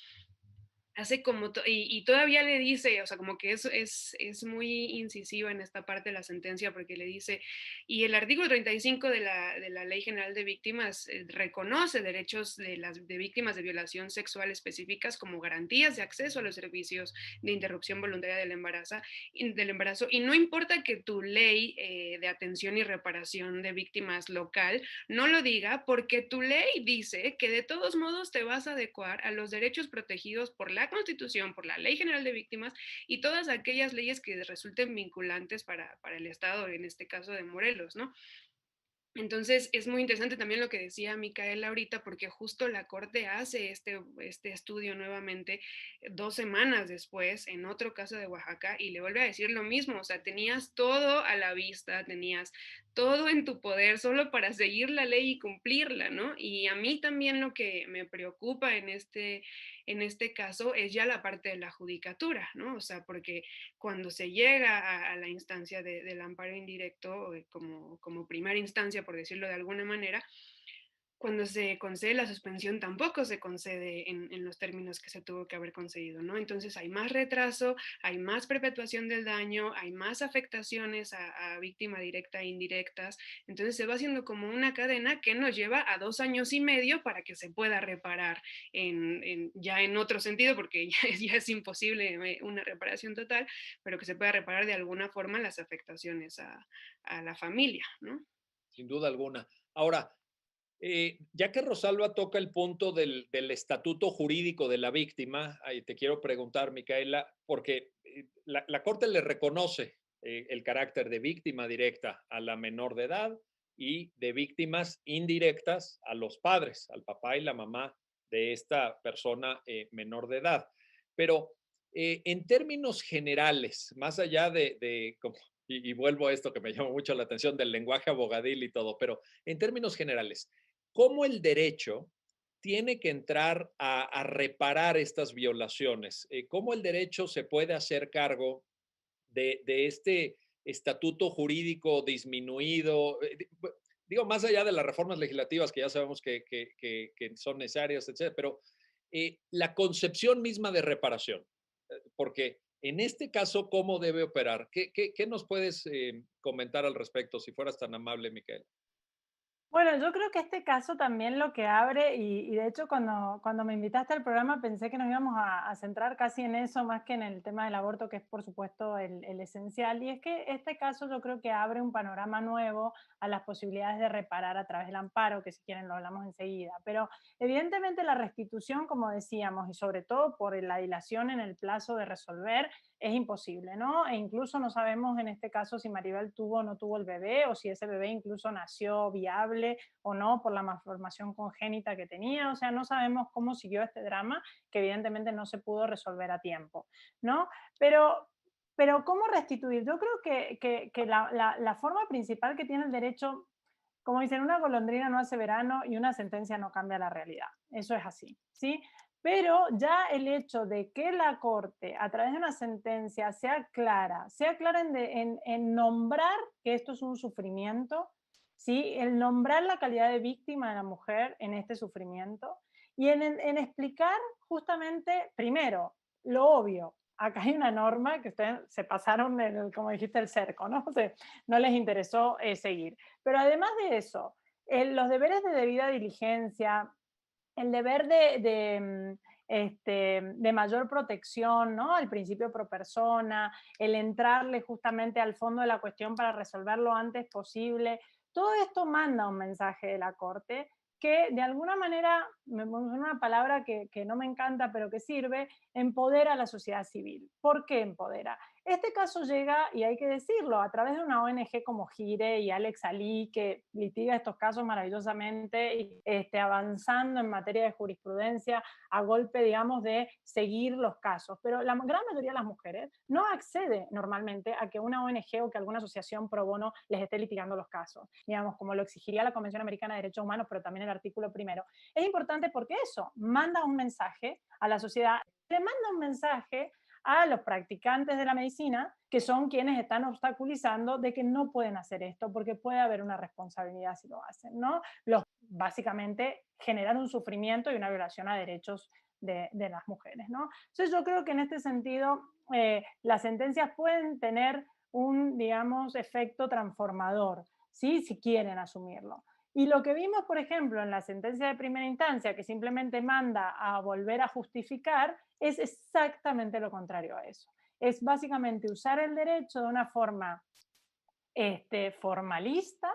hace como, y todavía le dice, o sea, como que es muy incisiva en esta parte de la sentencia porque le dice, y el artículo 35 de la Ley General de Víctimas reconoce derechos de víctimas de violación sexual específicas como garantías de acceso a los servicios de interrupción voluntaria del embarazo, y no importa que tu ley de atención y reparación de víctimas local no lo diga, porque tu ley dice que de todos modos te vas a adecuar a los derechos protegidos por la Constitución, por la Ley General de Víctimas y todas aquellas leyes que resulten vinculantes para el Estado, en este caso de Morelos, ¿no? Entonces es muy interesante también lo que decía Micaela ahorita, porque justo la Corte hace este estudio nuevamente 2 semanas después en otro caso de Oaxaca y le vuelve a decir lo mismo, o sea, tenías todo a la vista, tenías todo en tu poder solo para seguir la ley y cumplirla, ¿no? Y a mí también lo que me preocupa en este caso es ya la parte de la judicatura, ¿no? O sea, porque cuando se llega a la instancia del amparo indirecto como primera instancia, por decirlo de alguna manera, cuando se concede la suspensión tampoco se concede en los términos que se tuvo que haber concedido, ¿no? Entonces hay más retraso, hay más perpetuación del daño, hay más afectaciones a víctima directa e indirectas, entonces se va haciendo como una cadena que nos lleva a 2 años y medio para que se pueda reparar ya en otro sentido, porque ya es imposible una reparación total, pero que se pueda reparar de alguna forma las afectaciones a la familia, ¿no? Sin duda alguna. Ahora, ya que Rosalba toca el punto del estatuto jurídico de la víctima, ahí te quiero preguntar, Micaela, porque la Corte le reconoce el carácter de víctima directa a la menor de edad y de víctimas indirectas a los padres, al papá y la mamá de esta persona menor de edad. Pero en términos generales, más allá y vuelvo a esto que me llama mucho la atención del lenguaje abogadil y todo, pero en términos generales, cómo el derecho tiene que entrar a reparar estas violaciones, cómo el derecho se puede hacer cargo de este estatuto jurídico disminuido, digo, más allá de las reformas legislativas que ya sabemos que son necesarias, etcétera, pero la concepción misma de reparación, porque en este caso, ¿cómo debe operar? ¿Qué nos puedes comentar al respecto, si fueras tan amable, Miquel? Bueno, yo creo que este caso también lo que abre, y de hecho cuando me invitaste al programa pensé que nos íbamos a centrar casi en eso más que en el tema del aborto, que es por supuesto el esencial, y es que este caso yo creo que abre un panorama nuevo a las posibilidades de reparar a través del amparo, que si quieren lo hablamos enseguida, pero evidentemente la restitución, como decíamos, y sobre todo por la dilación en el plazo de resolver, es imposible, ¿no? E incluso no sabemos en este caso si Maribel tuvo o no tuvo el bebé, o si ese bebé incluso nació viable o no por la malformación congénita que tenía, o sea, no sabemos cómo siguió este drama, que evidentemente no se pudo resolver a tiempo, ¿no? Pero ¿cómo restituir? Yo creo que la forma principal que tiene el derecho, como dicen, una golondrina no hace verano y una sentencia no cambia la realidad. Eso es así, ¿sí? Pero ya el hecho de que la Corte, a través de una sentencia, sea clara en nombrar que esto es un sufrimiento, ¿sí? El nombrar la calidad de víctima de la mujer en este sufrimiento y en explicar justamente, primero, lo obvio. Acá hay una norma que ustedes se pasaron, como dijiste, el cerco, ¿no? O sea, no les interesó seguir. Pero además de eso, los deberes de debida diligencia, el deber de mayor protección, ¿no? El principio pro persona, el entrarle justamente al fondo de la cuestión para resolver lo antes posible. Todo esto manda un mensaje de la Corte que de alguna manera, me pongo una palabra que no me encanta, pero que sirve, empodera a la sociedad civil. ¿Por qué empodera? Este caso llega, y hay que decirlo, a través de una ONG como Gire y Alex Ali, que litiga estos casos maravillosamente, y avanzando en materia de jurisprudencia a golpe, digamos, de seguir los casos. Pero la gran mayoría de las mujeres no accede normalmente a que una ONG o que alguna asociación pro bono les esté litigando los casos, digamos, como lo exigiría la Convención Americana de Derechos Humanos, pero también el artículo primero. Es importante porque eso manda un mensaje a la sociedad, le manda un mensaje a los practicantes de la medicina, que son quienes están obstaculizando de que no pueden hacer esto, porque puede haber una responsabilidad si lo hacen, ¿no? Básicamente generar un sufrimiento y una violación a derechos de las mujeres, ¿no? Entonces yo creo que en este sentido las sentencias pueden tener un, digamos, efecto transformador, ¿sí? Si quieren asumirlo. Y lo que vimos, por ejemplo, en la sentencia de primera instancia, que simplemente manda a volver a justificar, es exactamente lo contrario a eso. Es básicamente usar el derecho de una forma formalista,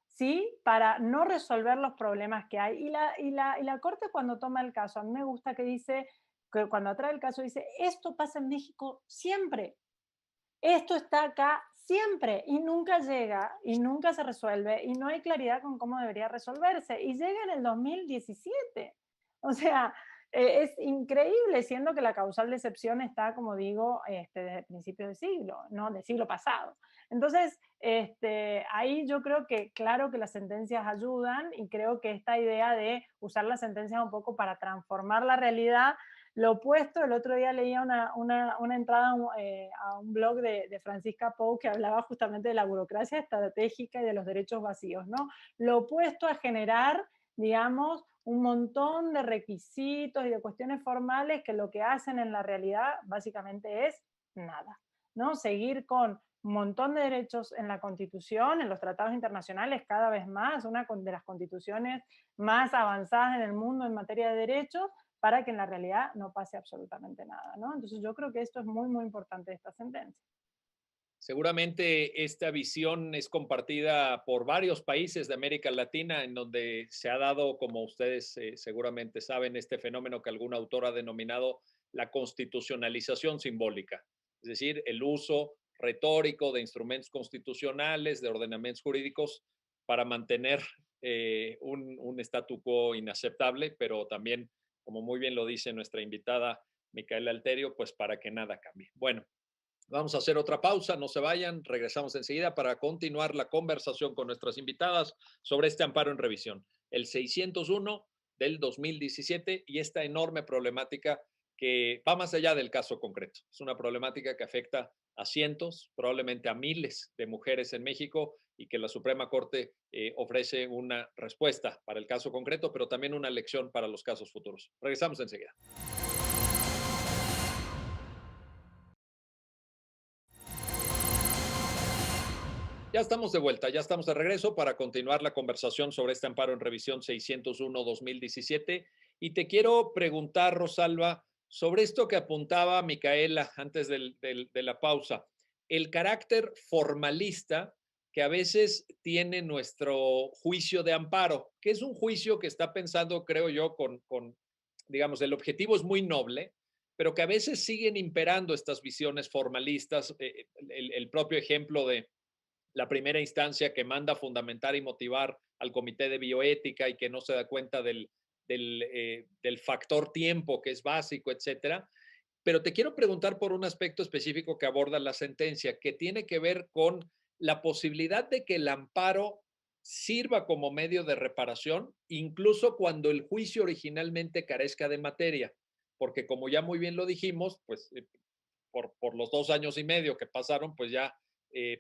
¿sí? Para no resolver los problemas que hay. Y la Corte cuando toma el caso, a mí me gusta que dice, que cuando trae el caso dice, esto pasa en México siempre, esto está acá siempre y nunca llega y nunca se resuelve y no hay claridad con cómo debería resolverse. Y llega en el 2017. O sea, es increíble, siendo que la causal de excepción está, como digo, desde principios de siglo, ¿no? Del siglo pasado. Entonces, ahí yo creo que, claro que las sentencias ayudan y creo que esta idea de usar las sentencias un poco para transformar la realidad. Lo opuesto, el otro día leía una entrada a un blog de Francisca Pou que hablaba justamente de la burocracia estratégica y de los derechos vacíos, ¿no? Lo opuesto a generar, digamos, un montón de requisitos y de cuestiones formales que lo que hacen en la realidad básicamente es nada, ¿no? Seguir con un montón de derechos en la Constitución, en los tratados internacionales cada vez más, una de las constituciones más avanzadas en el mundo en materia de derechos, para que en la realidad no pase absolutamente nada, ¿no? Entonces yo creo que esto es muy, muy importante de esta sentencia. Seguramente esta visión es compartida por varios países de América Latina, en donde se ha dado, como ustedes seguramente saben, este fenómeno que algún autor ha denominado la constitucionalización simbólica, es decir, el uso retórico de instrumentos constitucionales, de ordenamientos jurídicos, para mantener un statu quo inaceptable, pero también, como muy bien lo dice nuestra invitada Micaela Alterio, pues para que nada cambie. Bueno, vamos a hacer otra pausa, no se vayan, regresamos enseguida para continuar la conversación con nuestras invitadas sobre este amparo en revisión, el 601 del 2017 y esta enorme problemática que va más allá del caso concreto. Es una problemática que afecta a cientos, probablemente a miles de mujeres en México y que la Suprema Corte ofrece una respuesta para el caso concreto, pero también una lección para los casos futuros. Regresamos enseguida. Ya estamos de vuelta, ya estamos de regreso para continuar la conversación sobre este amparo en revisión 601-2017. Y te quiero preguntar, Rosalba, sobre esto que apuntaba Micaela antes de la pausa, el carácter formalista que a veces tiene nuestro juicio de amparo, que es un juicio que está pensando, creo yo, digamos, el objetivo es muy noble, pero que a veces siguen imperando estas visiones formalistas. El propio ejemplo de la primera instancia que manda a fundamentar y motivar al Comité de Bioética y que no se da cuenta del factor tiempo, que es básico, etcétera. Pero te quiero preguntar por un aspecto específico que aborda la sentencia, que tiene que ver con la posibilidad de que el amparo sirva como medio de reparación, incluso cuando el juicio originalmente carezca de materia, porque como ya muy bien lo dijimos, pues por los 2 años y medio que pasaron, pues ya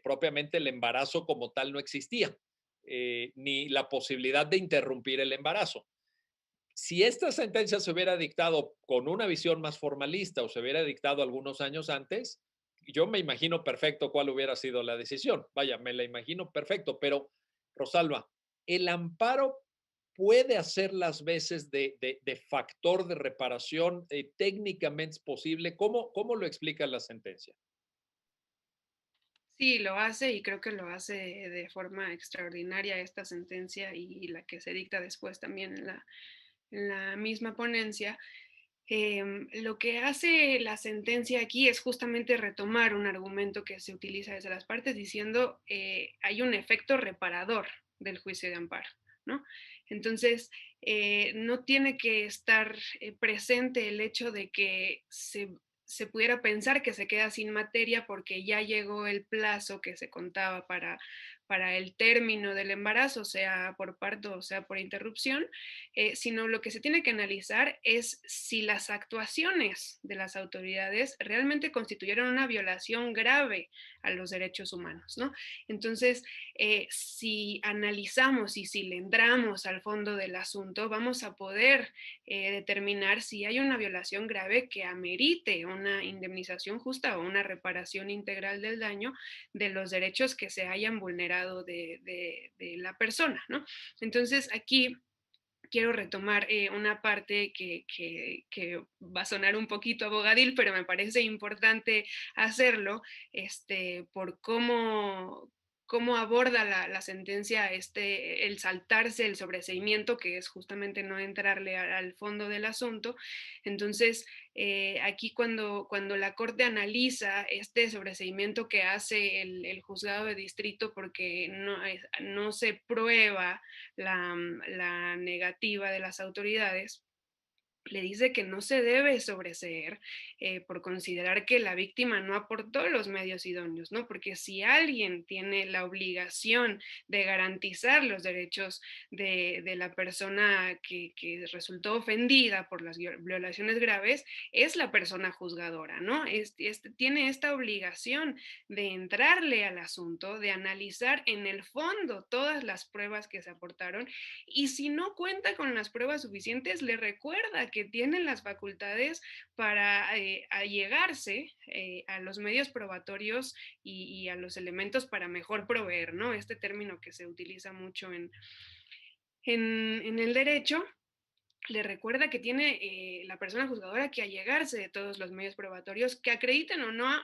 propiamente el embarazo como tal no existía, ni la posibilidad de interrumpir el embarazo. Si esta sentencia se hubiera dictado con una visión más formalista o se hubiera dictado algunos años antes, yo me imagino perfecto cuál hubiera sido la decisión. Vaya, me la imagino perfecto, pero Rosalba, ¿el amparo puede hacer las veces de factor de reparación, técnicamente es posible. ¿Cómo lo explica la sentencia? Sí, lo hace y creo que lo hace de forma extraordinaria esta sentencia y la que se dicta después también en la misma ponencia. Lo que hace la sentencia aquí es justamente retomar un argumento que se utiliza desde las partes diciendo hay un efecto reparador del juicio de amparo, ¿no? Entonces, no tiene que estar presente el hecho de que se pudiera pensar que se queda sin materia porque ya llegó el plazo que se contaba para el término del embarazo, sea por parto o sea por interrupción, sino lo que se tiene que analizar es si las actuaciones de las autoridades realmente constituyeron una violación grave a los derechos humanos, ¿no? Entonces, si analizamos y si le entramos al fondo del asunto, vamos a poder determinar si hay una violación grave que amerite una indemnización justa o una reparación integral del daño de los derechos que se hayan vulnerado de la persona, ¿no? Entonces, aquí quiero retomar una parte que va a sonar un poquito abogadil, pero me parece importante hacerlo, por cómo aborda la sentencia el saltarse el sobreseimiento, que es justamente no entrarle al fondo del asunto. Entonces, aquí cuando la Corte analiza este sobreseimiento que hace el juzgado de distrito porque no se prueba la negativa de las autoridades, le dice que no se debe sobreseer por considerar que la víctima no aportó los medios idóneos, ¿no? Porque si alguien tiene la obligación de garantizar los derechos de la persona que resultó ofendida por las violaciones graves, es la persona juzgadora, ¿no? Tiene esta obligación de entrarle al asunto, de analizar en el fondo todas las pruebas que se aportaron y si no cuenta con las pruebas suficientes, le recuerda que tiene las facultades para allegarse a los medios probatorios y a los elementos para mejor proveer, ¿no? Este término que se utiliza mucho en el derecho le recuerda que tiene la persona juzgadora que allegarse de todos los medios probatorios que acrediten o no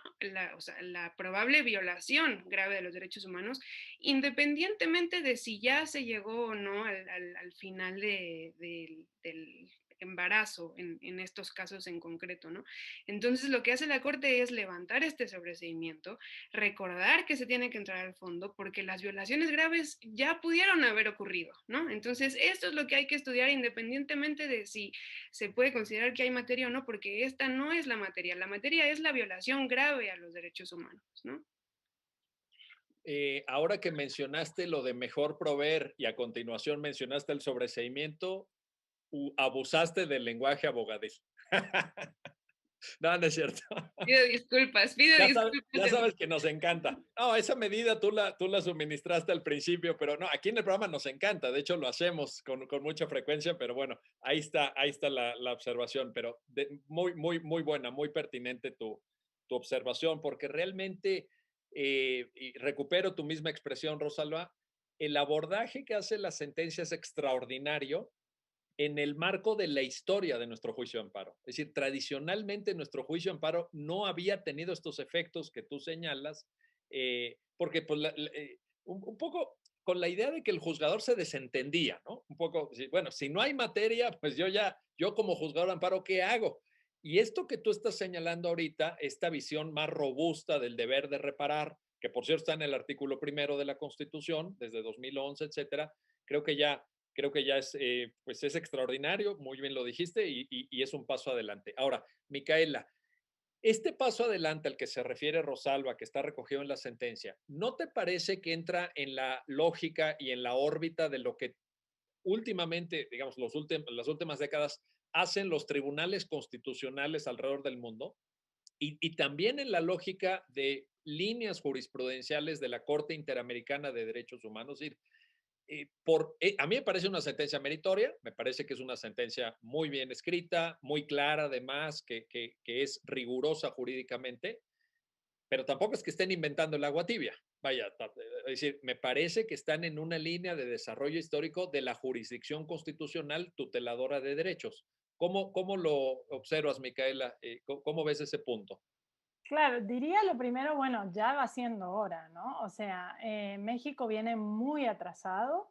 o sea, la probable violación grave de los derechos humanos, independientemente de si ya se llegó o no al final del embarazo en estos casos en concreto, ¿no? Entonces lo que hace la Corte es levantar este sobreseimiento, recordar que se tiene que entrar al fondo porque las violaciones graves ya pudieron haber ocurrido, ¿no? Entonces esto es lo que hay que estudiar independientemente de si se puede considerar que hay materia o no, porque esta no es la materia es la violación grave a los derechos humanos, ¿no? Ahora que mencionaste lo de mejor proveer y a continuación mencionaste el sobreseimiento, abusaste del lenguaje abogadil. No, no es cierto. Pido disculpas. Ya sabes que nos encanta. No, esa medida tú la suministraste al principio, pero no, aquí en el programa nos encanta. De hecho, lo hacemos con mucha frecuencia, pero bueno, ahí está la observación. Pero muy, muy, muy buena, muy pertinente tu observación, porque realmente, y recupero tu misma expresión, Rosalba, el abordaje que hace la sentencia es extraordinario en el marco de la historia de nuestro juicio de amparo. Es decir, tradicionalmente nuestro juicio de amparo no había tenido estos efectos que tú señalas, porque pues, un poco con la idea de que el juzgador se desentendía, ¿no? Un poco, bueno, si no hay materia, pues yo como juzgador de amparo, ¿qué hago? Y esto que tú estás señalando ahorita, esta visión más robusta del deber de reparar, que por cierto está en el artículo primero de la Constitución, desde 2011, etcétera, creo que ya es, pues es extraordinario, muy bien lo dijiste, y es un paso adelante. Ahora, Micaela, este paso adelante al que se refiere Rosalba, que está recogido en la sentencia, ¿no te parece que entra en la lógica y en la órbita de lo que últimamente, digamos, las últimas décadas hacen los tribunales constitucionales alrededor del mundo? Y también en la lógica de líneas jurisprudenciales de la Corte Interamericana de Derechos Humanos. Es decir, a mí me parece una sentencia meritoria, me parece que es una sentencia muy bien escrita, muy clara además, que es rigurosa jurídicamente, pero tampoco es que estén inventando el agua tibia. Vaya, es decir, me parece que están en una línea de desarrollo histórico de la jurisdicción constitucional tuteladora de derechos. ¿Cómo lo observas, Micaela? ¿Cómo ves ese punto? Claro, diría lo primero, bueno, ya va siendo hora, ¿no? O sea, México viene muy atrasado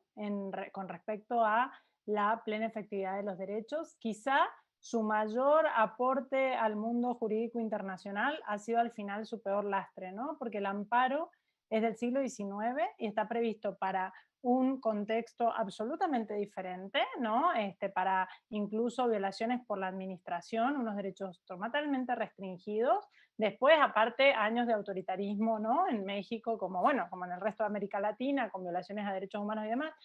con respecto a la plena efectividad de los derechos. Quizá su mayor aporte al mundo jurídico internacional ha sido al final su peor lastre, ¿no? Porque el amparo es del siglo XIX y está previsto para un contexto absolutamente diferente, ¿no? Para incluso violaciones por la administración, unos derechos totalmente restringidos. Después, aparte, años de autoritarismo, ¿no? En México, como, bueno, como en el resto de América Latina, con violaciones a derechos humanos y demás.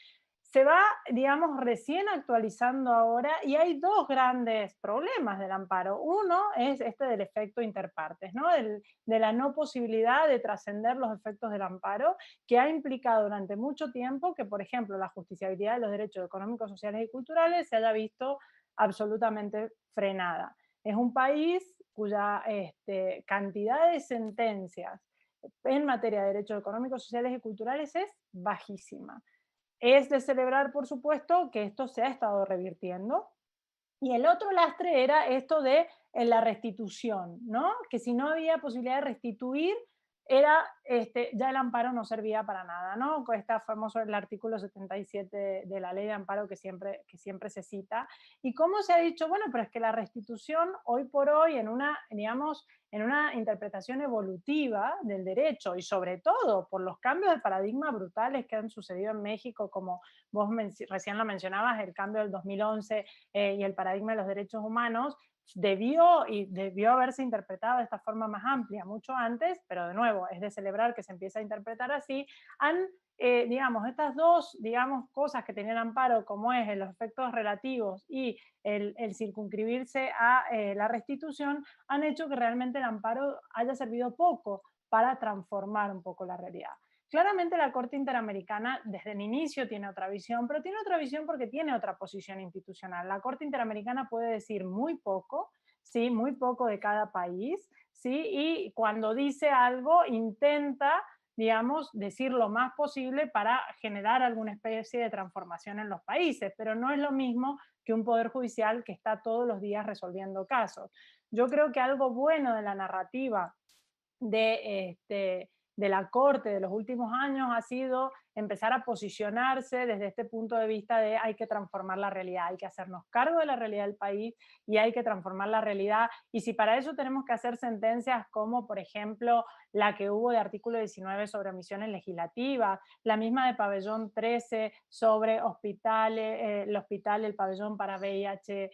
Se va, digamos, recién actualizando ahora y hay dos grandes problemas del amparo. Uno es este del efecto interpartes, ¿no? De la no posibilidad de trascender los efectos del amparo, que ha implicado durante mucho tiempo que, por ejemplo, la justiciabilidad de los derechos económicos, sociales y culturales se haya visto absolutamente frenada. Es un país cuya cantidad de sentencias en materia de derechos económicos, sociales y culturales es bajísima. Es de celebrar, por supuesto, que esto se ha estado revirtiendo. Y el otro lastre era esto de la restitución, ¿no? Que si no había posibilidad de restituir, era, ya el amparo no servía para nada, ¿no? Con este famoso el artículo 77 de la ley de amparo que siempre se cita. Y cómo se ha dicho, bueno, pero es que la restitución hoy por hoy en una, digamos, en una interpretación evolutiva del derecho y sobre todo por los cambios de paradigma brutales que han sucedido en México, como vos recién lo mencionabas, el cambio del 2011 y el paradigma de los derechos humanos, debió haberse interpretado de esta forma más amplia mucho antes, pero de nuevo, es de celebrar que se empiece a interpretar así. Digamos, estas dos, digamos, cosas que tenía el amparo, como es los efectos relativos y el circunscribirse a la restitución, han hecho que realmente el amparo haya servido poco para transformar un poco la realidad. Claramente la Corte Interamericana desde el inicio tiene otra visión, pero tiene otra visión porque tiene otra posición institucional. La Corte Interamericana puede decir muy poco, ¿sí? Muy poco de cada país, ¿sí? Y cuando dice algo intenta, digamos, decir lo más posible para generar alguna especie de transformación en los países, pero no es lo mismo que un poder judicial que está todos los días resolviendo casos. Yo creo que algo bueno de la narrativa de la Corte de los últimos años ha sido empezar a posicionarse desde este punto de vista de hay que transformar la realidad, hay que hacernos cargo de la realidad del país y hay que transformar la realidad. Y si para eso tenemos que hacer sentencias como, por ejemplo, la que hubo de artículo 19 sobre misiones legislativas, la misma de pabellón 13 sobre hospitales, el hospital, el pabellón para VIH,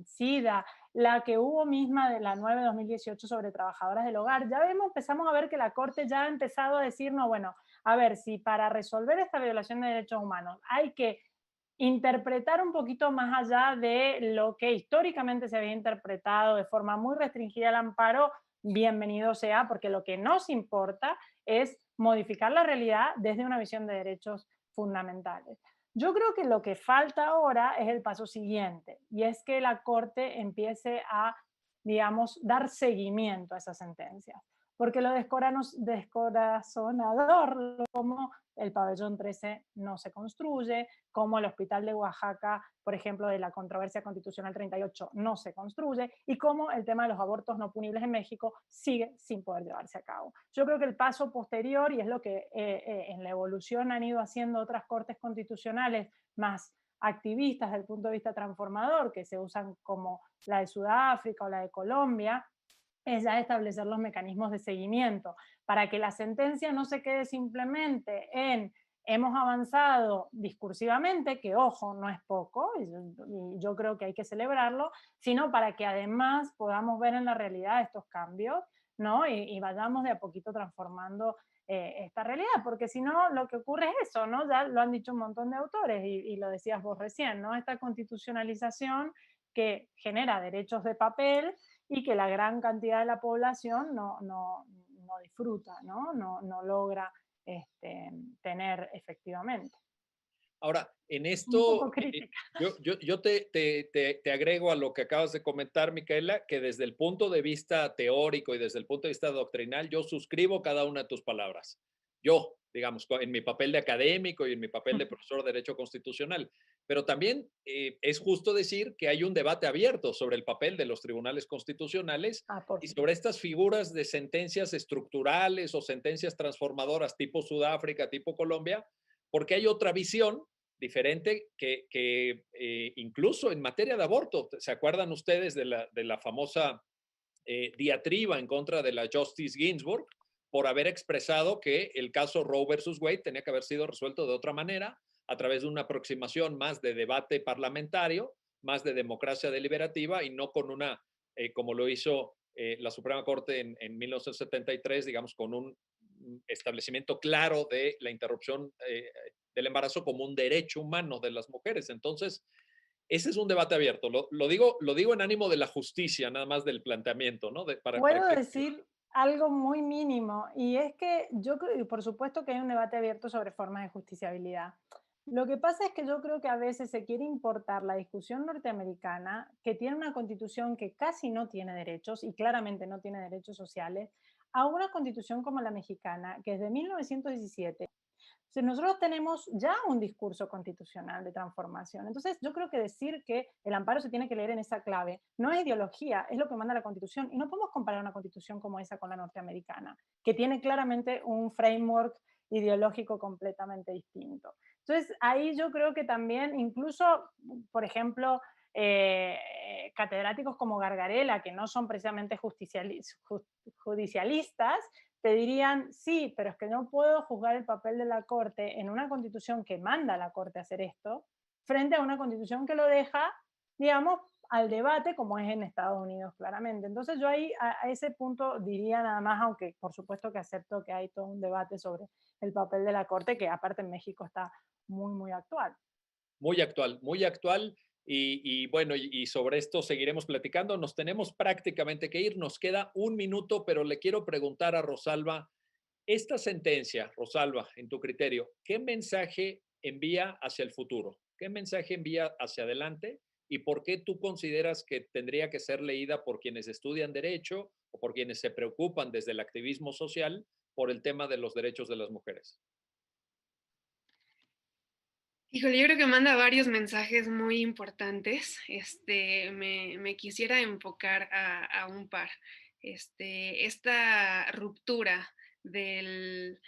SIDA, la que hubo misma de la 9/2018 sobre trabajadoras del hogar, ya empezamos a ver que la Corte ya ha empezado a decir, no, bueno, a ver, si para resolver esta violación de derechos humanos hay que interpretar un poquito más allá de lo que históricamente se había interpretado de forma muy restringida el amparo, bienvenido sea, porque lo que nos importa es modificar la realidad desde una visión de derechos fundamentales. Yo creo que lo que falta ahora es el paso siguiente, y es que la Corte empiece a, digamos, dar seguimiento a esas sentencias. Porque lo descorazonador, como el pabellón 13 no se construye, como el hospital de Oaxaca, por ejemplo, de la controversia constitucional 38 no se construye, y como el tema de los abortos no punibles en México sigue sin poder llevarse a cabo. Yo creo que el paso posterior, y es lo que en la evolución han ido haciendo otras cortes constitucionales más activistas desde el punto de vista transformador, que se usan como la de Sudáfrica o la de Colombia, es ya establecer los mecanismos de seguimiento para que la sentencia no se quede simplemente en hemos avanzado discursivamente, que ojo, no es poco, y yo creo que hay que celebrarlo, sino para que además podamos ver en la realidad estos cambios, ¿no? Y vayamos de a poquito transformando esta realidad, porque si no, lo que ocurre es eso, ¿no? Ya lo han dicho un montón de autores y lo decías vos recién, ¿no? Esta constitucionalización que genera derechos de papel y que la gran cantidad de la población no disfruta, no logra tener efectivamente. Ahora, en Un poco esto, crítica. yo te agrego a lo que acabas de comentar, Micaela, que desde el punto de vista teórico y desde el punto de vista doctrinal, yo suscribo cada una de tus palabras. Yo, digamos, en mi papel de académico y en mi papel de profesor de Derecho Constitucional. Pero también es justo decir que hay un debate abierto sobre el papel de los tribunales constitucionales Por y supuesto. sobre estas figuras de sentencias estructurales o sentencias transformadoras tipo Sudáfrica, tipo Colombia, porque hay otra visión diferente que incluso en materia de aborto. ¿Se acuerdan ustedes de la famosa diatriba en contra de la Justice Ginsburg por haber expresado que el caso Roe versus Wade tenía que haber sido resuelto de otra manera, a través de una aproximación más de debate parlamentario, más de democracia deliberativa y no con una, como lo hizo la Suprema Corte en 1973, digamos, con un establecimiento claro de la interrupción del embarazo como un derecho humano de las mujeres. Entonces, ese es un debate abierto. Lo digo en ánimo de la justicia, nada más del planteamiento, ¿no? Para Puedo que... decir algo muy mínimo, y es que yo creo, y por supuesto que hay un debate abierto sobre formas de justiciabilidad. Lo que pasa es que yo creo que a veces se quiere importar la discusión norteamericana, que tiene una constitución que casi no tiene derechos y claramente no tiene derechos sociales, a una constitución como la mexicana, que es de 1917. Si nosotros tenemos ya un discurso constitucional de transformación. Entonces, yo creo que decir que el amparo se tiene que leer en esa clave no es ideología, es lo que manda la Constitución. Y no podemos comparar una Constitución como esa con la norteamericana, que tiene claramente un framework ideológico completamente distinto. Entonces, ahí yo creo que también, incluso, por ejemplo, catedráticos como Gargarella, que no son precisamente judicialistas, te dirían, sí, pero es que no puedo juzgar el papel de la Corte en una constitución que manda a la Corte a hacer esto, frente a una constitución que lo deja, digamos, al debate como es en Estados Unidos, claramente. Entonces yo ahí a ese punto diría nada más, aunque por supuesto que acepto que hay todo un debate sobre el papel de la Corte, que aparte en México está muy, muy actual. Muy actual, muy actual. Bueno, y sobre esto seguiremos platicando. Nos tenemos prácticamente que ir. Nos queda un minuto, pero le quiero preguntar a Rosalba, esta sentencia, Rosalba, en tu criterio, ¿qué mensaje envía hacia el futuro? ¿Qué mensaje envía hacia adelante? ¿Y por qué tú consideras que tendría que ser leída por quienes estudian derecho o por quienes se preocupan desde el activismo social por el tema de los derechos de las mujeres? Híjole, yo creo que manda varios mensajes muy importantes. Me quisiera enfocar a un par. Esta ruptura del,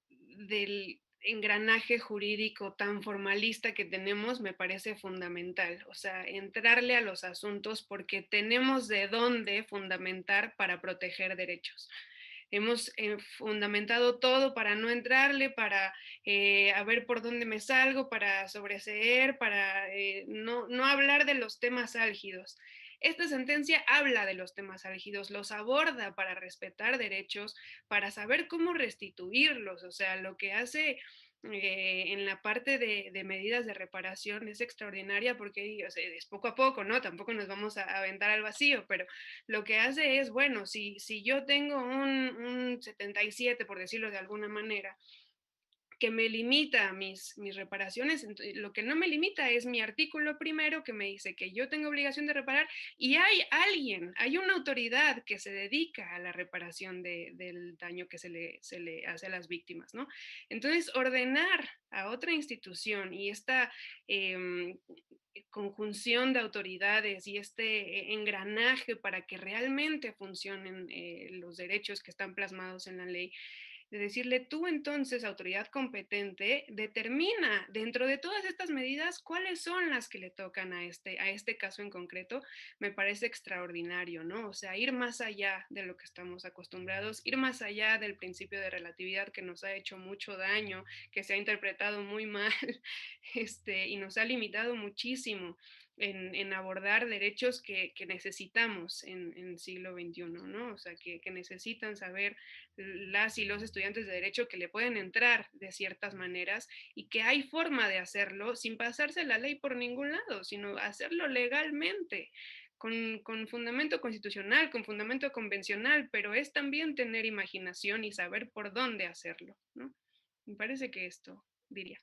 del engranaje jurídico tan formalista que tenemos me parece fundamental. O sea, entrarle a los asuntos porque tenemos de dónde fundamentar para proteger derechos. Hemos fundamentado todo para no entrarle, para a ver por dónde me salgo, para sobreseer, para no hablar de los temas álgidos. Esta sentencia habla de los temas álgidos, los aborda para respetar derechos, para saber cómo restituirlos. O sea, lo que hace en la parte de medidas de reparación es extraordinaria porque o sea, es poco a poco, ¿no? Tampoco nos vamos a aventar al vacío, pero lo que hace es, bueno, si yo tengo un 77, por decirlo de alguna manera, que me limita mis reparaciones, lo que no me limita es mi artículo primero que me dice que yo tengo obligación de reparar y hay una autoridad que se dedica a la reparación del daño que se le hace a las víctimas, ¿no? Entonces, ordenar a otra institución y esta conjunción de autoridades y engranaje para que realmente funcionen los derechos que están plasmados en la ley, de decirle tú entonces, autoridad competente, determina dentro de todas estas medidas cuáles son las que le tocan a este caso en concreto, me parece extraordinario, ¿no? O sea, ir más allá de lo que estamos acostumbrados, ir más allá del principio de relatividad que nos ha hecho mucho daño, que se ha interpretado muy mal, y nos ha limitado muchísimo en abordar derechos que necesitamos en el siglo XXI, ¿no? O sea, que necesitan saber las y los estudiantes de derecho que le pueden entrar de ciertas maneras y que hay forma de hacerlo sin pasarse la ley por ningún lado, sino hacerlo legalmente, con fundamento constitucional, con fundamento convencional, pero es también tener imaginación y saber por dónde hacerlo, ¿no? Me parece que esto diría.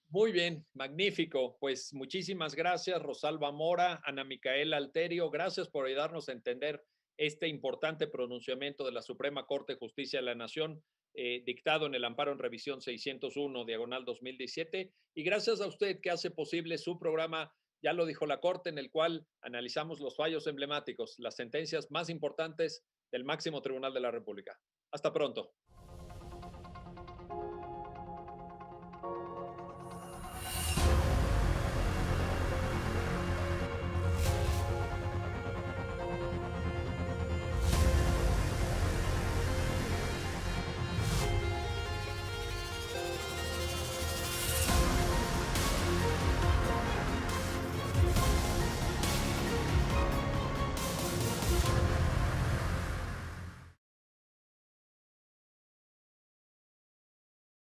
Muy bien, magnífico. Pues muchísimas gracias, Rosalba Mora, Ana Micaela Alterio. Gracias por ayudarnos a entender este importante pronunciamiento de la Suprema Corte de Justicia de la Nación, dictado en el amparo en revisión 601, diagonal 2017. Y gracias a usted que hace posible su programa, ya lo dijo la Corte, en el cual analizamos los fallos emblemáticos, las sentencias más importantes del máximo tribunal de la República. Hasta pronto.